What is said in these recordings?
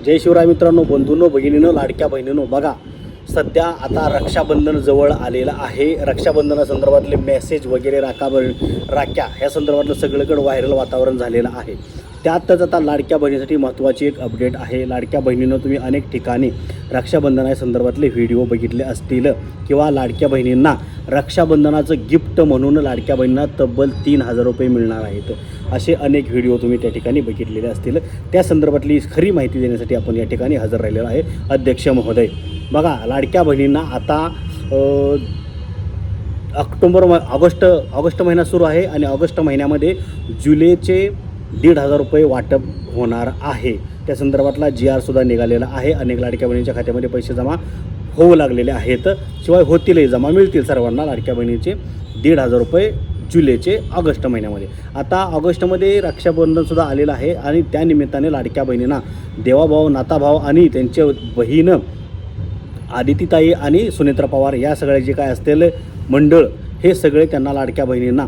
जय शिवराय मित्रांनो, बंधूंनो, भगिनींनो, लाडक्या बहिणींनो, बघा सध्या आता रक्षाबंधन जवळ आलेलं आहे. रक्षाबंधनासंदर्भातले मेसेज वगैरे राख्या ह्या संदर्भातलं सगळीकडे व्हायरल वातावरण झालेलं आहे. त्यातच आता लाडक्या बहिणीसाठी महत्त्वाची एक अपडेट आहे. लाडक्या बहिणींनो, तुम्ही अनेक ठिकाणी रक्षाबंधनासंदर्भातले व्हिडिओ बघितले असतील किंवा लाडक्या बहिणींना रक्षाबंधनाचं गिफ्ट म्हणून लाडक्या बहिणींना तब्बल 3,000 रुपये मिळणार आहेत. असे अनेक व्हिडिओ तुम्ही त्या ठिकाणी बघितलेले असतील. त्या संदर्भातली खरी माहिती देण्यासाठी आपण या ठिकाणी हजर राहिलेलो आहे. अध्यक्ष महोदय, बघा लाडक्या बहिणींना आता ऑगस्ट महिना सुरू आहे आणि ऑगस्ट महिन्यामध्ये जुलैचे 1,500 रुपये वाटप होणार आहे. त्या संदर्भातला GR सुद्धा निघालेला आहे. अनेक लाडक्या बहिणींच्या खात्यामध्ये पैसे जमा होऊ लागलेले आहेत. शिवाय होतीलही, जमा मिळतील सर्वांना लाडक्या बहिणीचे 1,500 रुपये जुलैचे ऑगस्ट महिन्यामध्ये. आता ऑगस्टमध्ये रक्षाबंधनसुद्धा आलेलं आहे आणि त्यानिमित्ताने लाडक्या बहिणींना देवाभाऊ, नाताभाऊ आणि त्यांचे बहीण आदितीताई आणि सुनेत्रा पवार या सगळे जे काय असतील मंडळ, हे सगळे त्यांना लाडक्या बहिणींना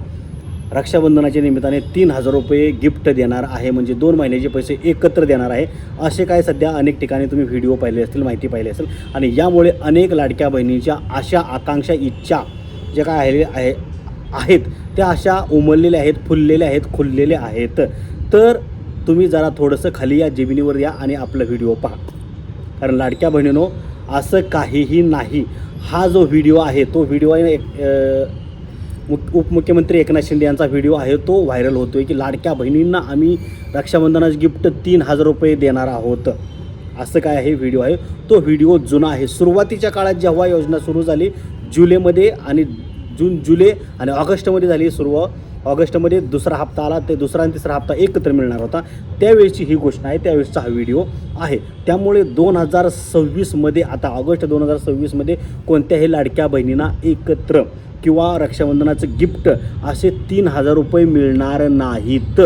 रक्षाबंधनाच्या निमित्ताने 3,000 रुपये गिफ्ट देणार आहे. म्हणजे 2 महिन्याचे पैसे एकत्र देणार आहे. असे काय सध्या अनेक ठिकाणी तुम्ही व्हिडिओ पाहिले असतील, माहिती पाहिली असेल. आणि यामुळे अनेक लाडक्या बहिणींच्या आशा, आकांक्षा, इच्छा ज्या काय आहेत त्या अशा उमललेल्या आहेत, फुललेल्या आहेत, खुललेल्या आहेत. तर तुम्ही जरा थोडंसं खाली या जमिनीवर या आणि आपला व्हिडिओ पहा. कारण लाडक्या बहिणींनो, असं काहीही नाही. हा जो व्हिडिओ आहे तो व्हिडिओ उपमुख्यमंत्री एकनाथ शिंदे यांचा व्हिडिओ आहे. तो व्हायरल होतो आहे की लाडक्या बहिणींना आम्ही रक्षाबंधनाचं गिफ्ट 3,000 रुपये देणार आहोत. असं काय आहे व्हिडिओ आहे. तो व्हिडिओ जुना आहे. सुरुवातीच्या काळात जेव्हा योजना सुरू झाली जुलैमध्ये आणि जुलै आणि ऑगस्टमध्ये झाली सुरू. ऑगस्टमध्ये दुसरा हप्ता आला, ते दुसरा आणि तिसरा हप्ता एकत्र मिळणार होता. त्यावेळेची ही गोष्ट आहे, त्यावेळेसचा हा व्हिडिओ आहे. त्यामुळे 2026मध्ये आता ऑगस्ट 2026मध्ये कोणत्याही लाडक्या बहिणींना एकत्र किंवा रक्षाबंधनाचं गिफ्ट असे 3,000 रुपये मिळणार नाहीत.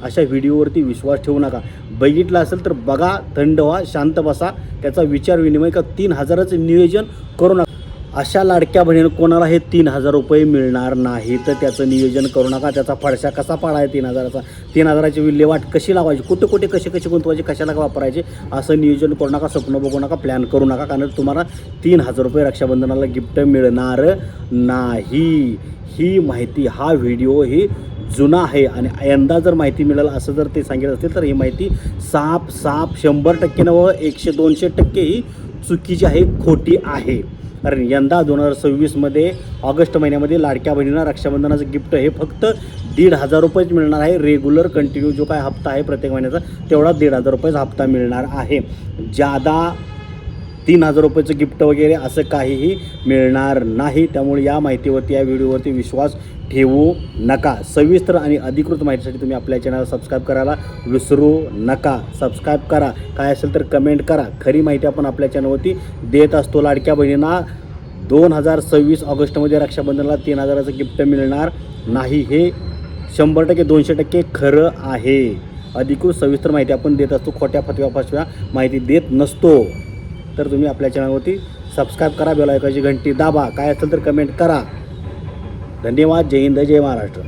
अशा व्हिडिओवरती विश्वास ठेवू नका. बघितलं असेल तर बघा, थंड व्हा, शांत बसा, त्याचा विचार विनिमय का 3,000चं नियोजन करू नका. अशा लाडक्या बहिणीनं कोणाला हे 3,000 रुपये मिळणार नाही. तर त्याचं नियोजन करू नका. त्याचा फडशा कसा पाडाय 3,000चा, 3,000ची विल्हेवाट कशी लावायची, कुठे कुठे कसे गुंतवायचे, कशाला वापरायचे, असं नियोजन करू नका. स्वप्न बघू नका, प्लॅन करू नका. कारण तुम्हाला 3,000 रुपये रक्षाबंधनाला गिफ्ट मिळणार नाही. ही माहिती, हा व्हिडिओ ही जुना आहे आणि यंदा जर माहिती मिळेल असं जर ते सांगितलं असेल तर ही माहिती साफ 100% नव्हे, 100-200% ही चुकीची आहे, खोटी आहे. कारण यंदा 2026मध्ये ऑगस्ट महिन्यामध्ये लाडक्या बहिणींना रक्षाबंधनाचं गिफ्ट हे फक्त 1,500 रुपयेच मिळणार आहे. रेग्युलर कंटिन्यू जो काय हप्ता आहे प्रत्येक महिन्याचा तेवढा 1,500 रुपयेचा हप्ता मिळणार आहे. जादा 3,000 रुपयेचं गिफ्ट वगैरे असं काहीही मिळणार नाही. त्यामुळे या माहितीवरती, या व्हिडिओवरती विश्वास ठेवू नका. सविस्तर आणि अधिकृत माहितीसाठी तुम्ही आपल्या चॅनलला सबस्क्राईब करायला विसरू नका. सबस्क्राईब करा, काय असेल तर कमेंट करा. खरी माहिती आपण आपल्या चॅनलवरती देत असतो. लाडक्या बहिणींना 2026 ऑगस्टमध्ये रक्षाबंधनाला 3,000चं गिफ्ट मिळणार नाही. हे 100%-200% खरं आहे. अधिकृत सविस्तर माहिती आपण देत असतो. खोट्या फसव्या माहिती देत नसतो. तर तुम्ही आपल्या चॅनलवरती सबस्क्राईब करा, बेल आयकॉनची घंटी दाबा, काय असेल तर कमेंट करा. धन्यवाद. जय हिंद, जय महाराष्ट्र.